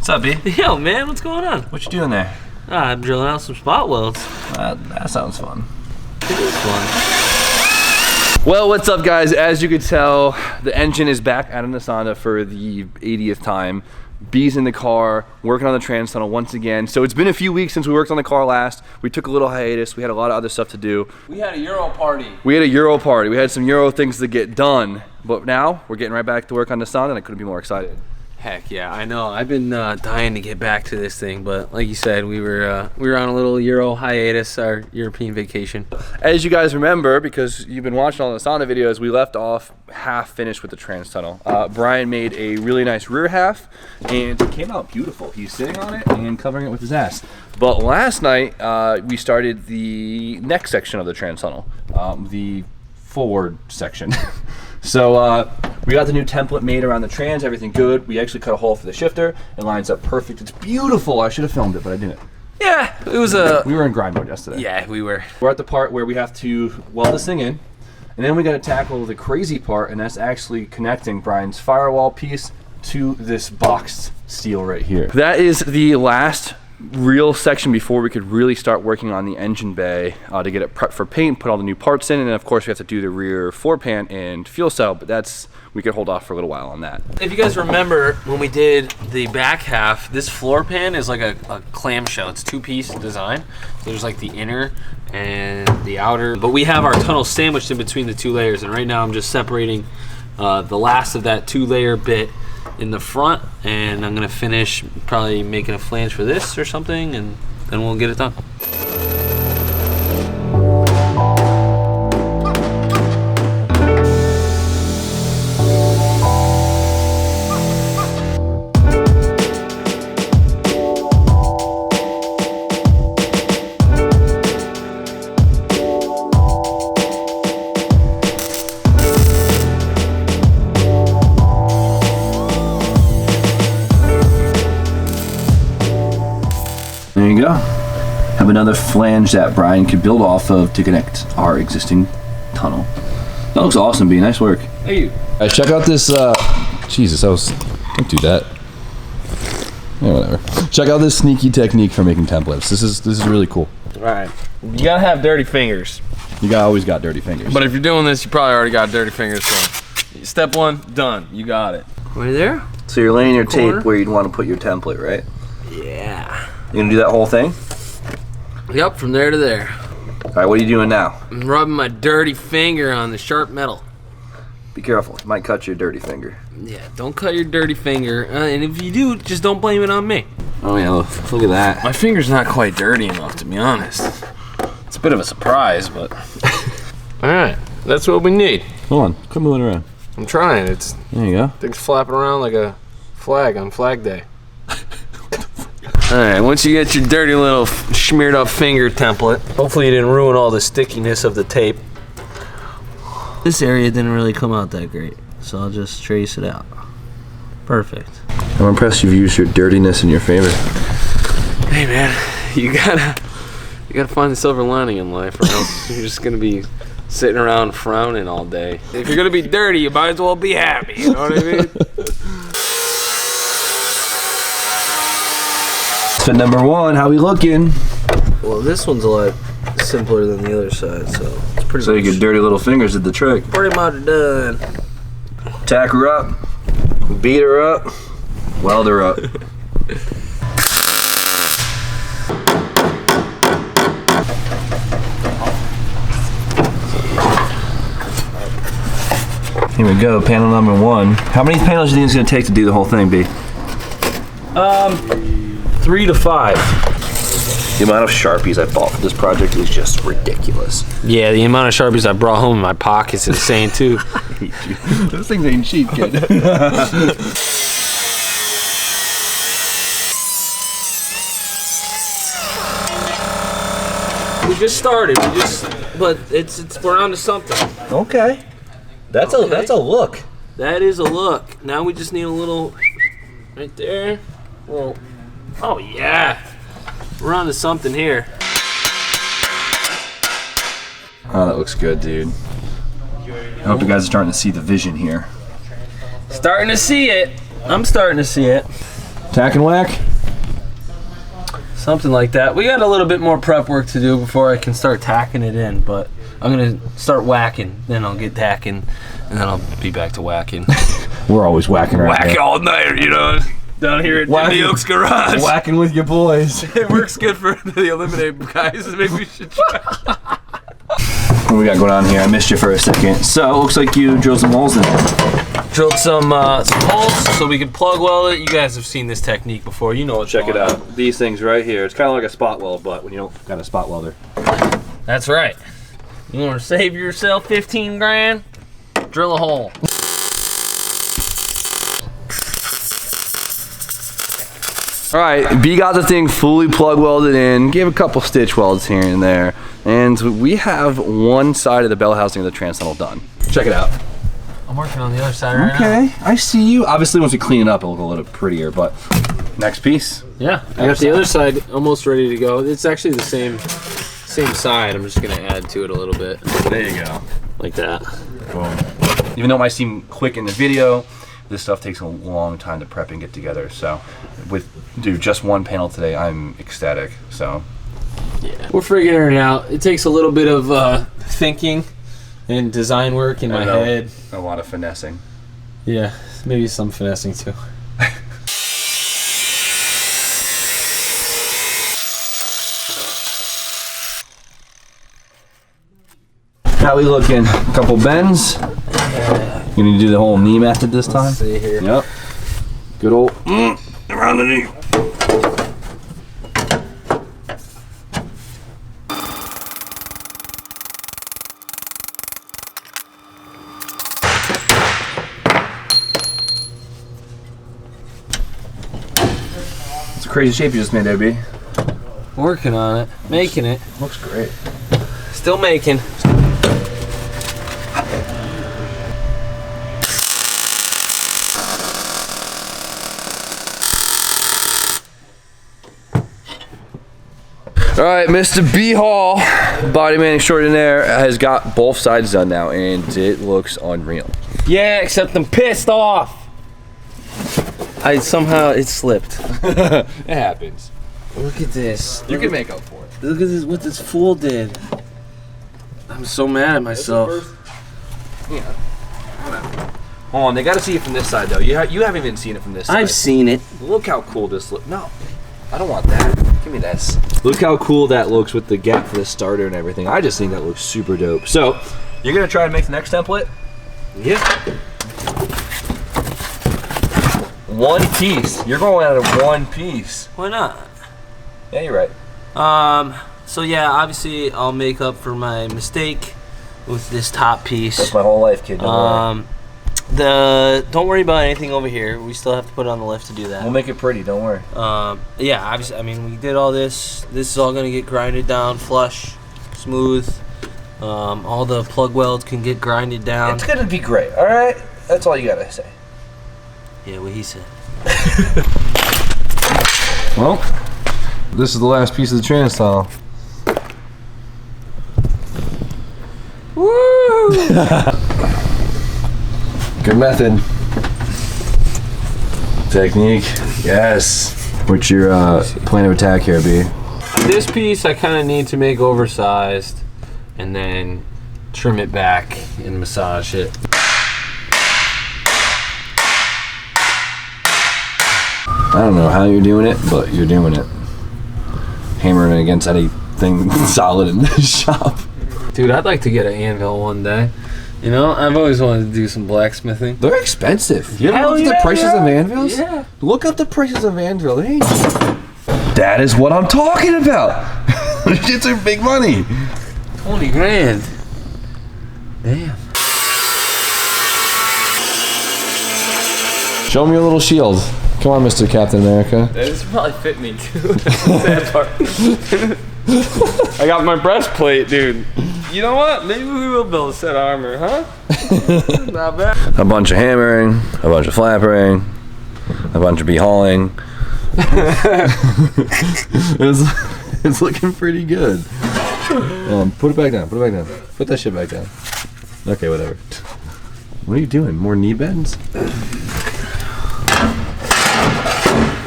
What's up, B? Yo, man, what's going on? What you doing there? I'm drilling out some spot welds. That sounds fun. It is fun. Well, what's up, guys? As you can tell, the engine is back out of the Honda for the 80th time. B's in the car, working on the trans tunnel once again. So it's been a few weeks since we worked on the car last. We took a little hiatus. We had a lot of other stuff to do. We had a Euro party. We had some Euro things to get done. But now, we're getting right back to work on the Honda, and I couldn't be more excited. Heck yeah, I know. I've been dying to get back to this thing, but like you said, we were on a little Euro hiatus, our European vacation. As you guys remember, because you've been watching all the Honda videos, we left off half finished with the trans tunnel. Brian made a really nice rear half, and it came out beautiful. He's sitting on it and covering it with his ass. But last night, we started the next section of the trans tunnel, the forward section. So we got the new template made around the trans, everything good. We actually cut a hole for the shifter. It lines up perfect. It's beautiful. I should have filmed it, but I didn't. Yeah, it was a... We were in grind mode yesterday. Yeah, we were. We're at the part where we have to weld this thing in, and then we got to tackle the crazy part, and that's actually connecting Brian's firewall piece to this boxed steel right here. That is the last real section before we could really start working on the engine bay to get it prepped for paint, put all the new parts in, and then of course we have to do the rear floor pan and fuel cell, but we could hold off for a little while on that. If you guys remember when we did the back half, this floor pan is like a clamshell. It's two-piece design. So there's like the inner and the outer, but we have our tunnel sandwiched in between the two layers, and right now I'm just separating the last of that two-layer bit in the front, and I'm gonna finish probably making a flange for this or something, and then we'll get it done. There you go. Have another flange that Brian could build off of to connect our existing tunnel. That looks awesome, B. Nice work. Hey, you. Guys, check out this, Jesus, don't do that. Yeah, whatever. Check out this sneaky technique for making templates. This is really cool. All right. You gotta have dirty fingers. Always got dirty fingers. But if you're doing this, you probably already got dirty fingers. So step one, done. You got it. Right there? So you're laying your Corner. tape where you'd want to put your template, right? Yeah. You gonna do that whole thing? Yep, from there to there. All right, what are you doing now? I'm rubbing my dirty finger on the sharp metal. Be careful, you might cut your dirty finger. Yeah, don't cut your dirty finger. And if you do, just don't blame it on me. Oh yeah, look at that. My finger's not quite dirty enough, to be honest. It's a bit of a surprise, but... All right, that's what we need. Hold on, quit moving around. I'm trying. There you go. Things flapping around like a flag on Flag Day. All right, once you get your dirty little smeared up finger template, hopefully you didn't ruin all the stickiness of the tape. This area didn't really come out that great, so I'll just trace it out. Perfect. I'm impressed you've used your dirtiness in your favor. Hey man, you gotta find the silver lining in life, or else you're just gonna be sitting around frowning all day. If you're gonna be dirty, you might as well be happy, you know what I mean? So number one, how we looking? Well, this one's a lot simpler than the other side, so it's pretty So much, your dirty little fingers did the trick. pretty much done. Tack her up, beat her up, weld her up. Here we go, panel number one. How many panels do you think it's gonna take to do the whole thing, B? 3 to 5. The amount of Sharpies I bought for this project is just ridiculous. Yeah, the amount of Sharpies I brought home in my pocket's insane too. Those things ain't cheap, kid. We just started. But we're on to something. Okay. That's a look. That is a look. Now we just need a little right there. Well, oh yeah. We're on to something here. Oh, that looks good, dude. I hope you guys are starting to see the vision here. Starting to see it. I'm starting to see it. Tack and whack? Something like that. We got a little bit more prep work to do before I can start tacking it in, but I'm gonna start whacking, then I'll get tacking, and then I'll be back to whacking. We're always whacking around. Whack all night, you know, down here at Jimmy Oak's garage. Whacking with your boys. It works good for the eliminate guys. Maybe we should try. What we got going on here? I missed you for a second. So, it looks like you drilled some holes in there. Drilled some holes so we can plug weld it. You guys have seen this technique before. You know what's Check it going out. These things right here. It's kind of like a spot weld, but when you don't got a spot welder. on. That's right. You want to save yourself 15 grand? Drill a hole. All right, B got the thing fully plug welded in, gave a couple stitch welds here and there, and we have one side of the bell housing of the trans tunnel done. Check it out. I'm working on the other side right now. Okay, I see you. Obviously, once we clean it up, it'll look a little prettier, but next piece. Yeah, I got the other side almost ready to go. It's actually the same side. I'm just gonna add to it a little bit. There you go. Like that. Boom. Even though it might seem quick in the video, this stuff takes a long time to prep and get together. So, dude, just one panel today, I'm ecstatic. So, yeah, we're figuring it out. It takes a little bit of thinking and design work in my head. A lot of finessing. Yeah, maybe some finessing too. How we looking? A couple bends. You need to do the whole knee method this time? Let's see here. Yep. Good old around the knee. It's a crazy shape you just made there, B. Working on it, making it. Looks great. Still making. All right, Mr. B Hall, body man extraordinaire, has got both sides done now, and it looks unreal. Yeah, except I'm pissed off. Somehow it slipped. It happens. Look at this. You can make up for it. Look at this. What this fool did. I'm so mad at myself. Yeah. Hold on, they gotta see it from this side though. You haven't even seen it from this side. I've seen it. Look how cool this looks. No, I don't want that. Give me this. Look how cool that looks with the gap for the starter and everything. I just think that looks super dope. So, you're gonna try and make the next template? Yeah. One piece. You're going out of one piece. Why not? Yeah, you're right. So yeah, obviously I'll make up for my mistake with this top piece. That's my whole life, kid. Don't worry. Don't worry about anything over here. We still have to put it on the lift to do that. We'll make it pretty. Don't worry. Yeah, obviously, I mean, we did all this. This is all gonna get grinded down, flush, smooth. All the plug welds can get grinded down. It's gonna be great. All right. That's all you gotta say. Yeah, what he said. Well, this is the last piece of the trans tunnel. Woo! Good method. Technique. Yes. What's your plan of attack here, B? This piece I kind of need to make oversized, and then trim it back and massage it. I don't know how you're doing it, but you're doing it. Hammering it against anything solid in this shop. Dude, I'd like to get an anvil one day. You know, I've always wanted to do some blacksmithing. They're expensive. You Hell look at yeah, the prices yeah. of anvils? Yeah. Look up the prices of anvils. They ain't. That is what I'm talking about. Shits are big money. 20 grand. Damn. Show me your little shield. Come on, Mr. Captain America. This probably fit me too. That part. I got my breastplate, dude. You know what? Maybe we will build a set of armor, huh? Not bad. A bunch of hammering, a bunch of flappering, a bunch of hauling. It's looking pretty good. Put it back down. Put it back down. Put that shit back down. Okay, whatever. What are you doing? More knee bends?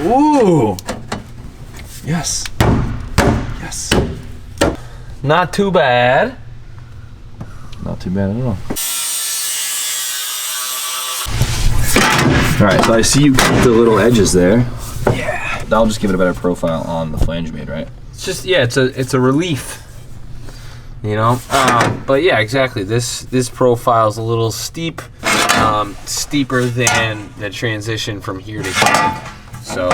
Ooh. Yes. Yes. Not too bad. Not too bad at all. All right, so I see you keep the little edges there. Yeah. That'll just give it a better profile on the flange made, right? It's just, yeah, it's a relief. You know, but yeah, exactly. This profile is a little steep, steeper than the transition from here to here. So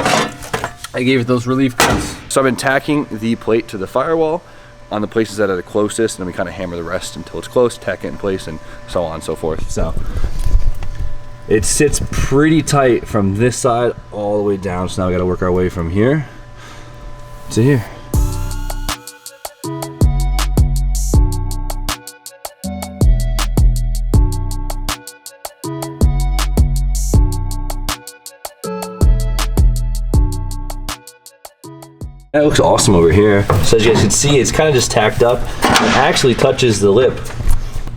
I gave it those relief cuts. So I've been tacking the plate to the firewall on the places that are the closest, and then we kind of hammer the rest until it's close, tack it in place, and so on and so forth. So it sits pretty tight from this side all the way down. So now we got to work our way from here to here. That looks awesome over here. So as you guys can see, it's kind of just tacked up. It actually touches the lip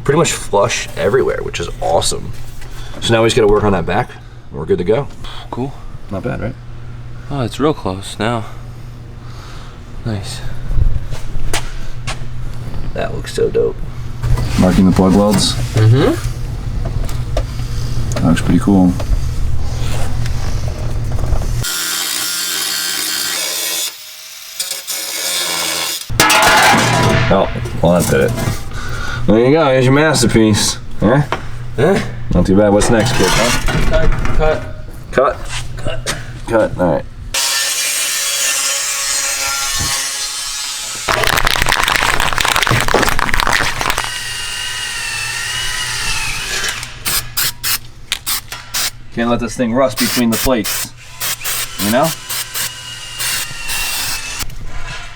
pretty much flush everywhere, which is awesome. So now we just got to work on that back, and we're good to go. Cool. Not bad, right? Oh, it's real close now. Nice. That looks so dope. Marking the plug welds. Mm-hmm. That looks pretty cool. Oh, well that did it. There you go, here's your masterpiece. Huh? Not too bad. What's next, kid, huh? Cut. All right. Can't let this thing rust between the plates, you know?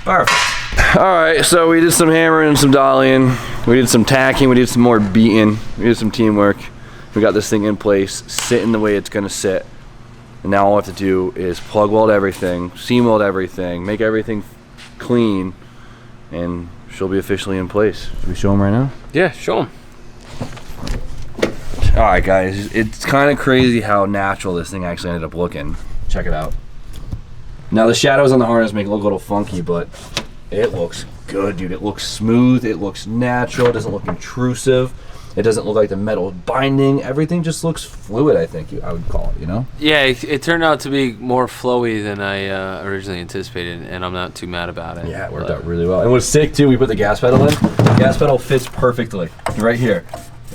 Perfect. All right, so we did some hammering and some dollying. We did some tacking, we did some more beating. We did some teamwork. We got this thing in place, sitting the way it's gonna sit. And now all we have to do is plug weld everything, seam weld everything, make everything clean, and she'll be officially in place. Should we show them right now? Yeah, show them. All right, guys, it's kind of crazy how natural this thing actually ended up looking. Check it out. Now the shadows on the harness make it look a little funky, but it looks good, dude. It looks smooth, it looks natural, it doesn't look intrusive. It doesn't look like the metal binding. Everything just looks fluid, I think I would call it, you know? Yeah, it turned out to be more flowy than I originally anticipated, and I'm not too mad about it. Yeah, it worked out really well. And what's sick too, we put the gas pedal in. The gas pedal fits perfectly right here.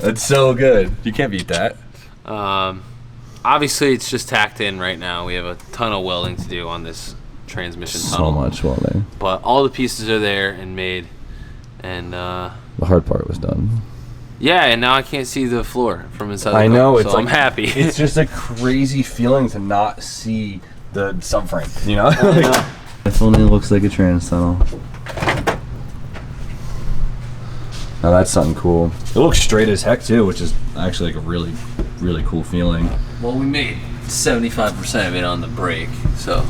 It's so good. You can't beat that. Obviously, it's just tacked in right now. We have a ton of welding to do on this transmission So tunnel. much welding. But all the pieces are there and made, and The hard part was done. yeah, and now I can't see the floor from inside the I car, know, it's so I'm like- happy. It's just a crazy feeling to not see the subframe, you know? Definitely looks like a trans tunnel. Now that's something cool. It looks straight as heck too, which is actually like a really, really cool feeling. Well, we made 75% of it on the brake, so.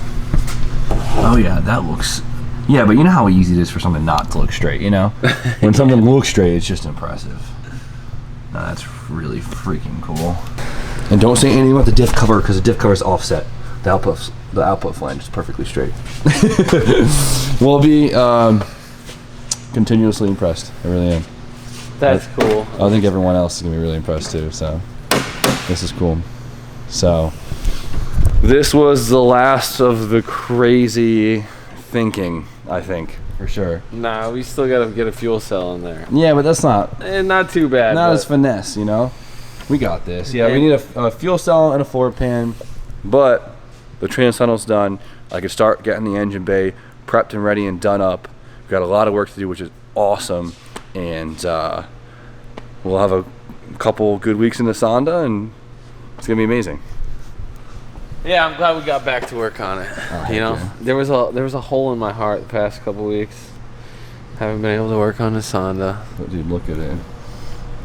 Oh yeah, that looks... Yeah, but you know how easy it is for something not to look straight, you know? When something looks straight, it's just impressive. Now that's really freaking cool. And don't say anything about the diff cover, because the diff cover is offset. The output flange is perfectly straight. We'll be continuously impressed. I really am. That's cool. I think everyone else is gonna be really impressed too. So this is cool. So This was the last of the crazy thinking, I think, for sure. Nah, we still gotta get a fuel cell in there. yeah, but that's not Not too bad. not but as finesse, you know. We got this. Yeah, we need a fuel cell and a floor pan, but the trans tunnel's done. I could start getting the engine bay prepped and ready and done up. We've got a lot of work to do, which is awesome, and we'll have a couple good weeks in the Sonda, and it's gonna be amazing. Yeah, I'm glad we got back to work on it. You know, there was a hole in my heart the past couple weeks. Haven't been able to work on the Sonda. But dude, look at it.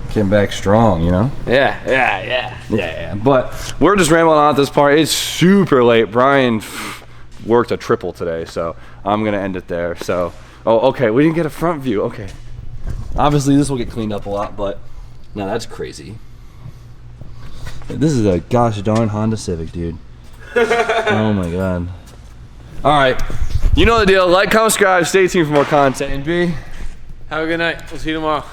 Came back strong, you know? Yeah. But we're just rambling on at this part. It's super late. Brian worked a triple today, so I'm gonna end it there. So, oh, okay, we didn't get a front view. Okay. Obviously, this will get cleaned up a lot, but now that's crazy. This is a gosh darn Honda Civic, dude. Oh my god. All right. You know the deal. Like, comment, subscribe. Stay tuned for more content. And B. Have a good night. We'll see you tomorrow.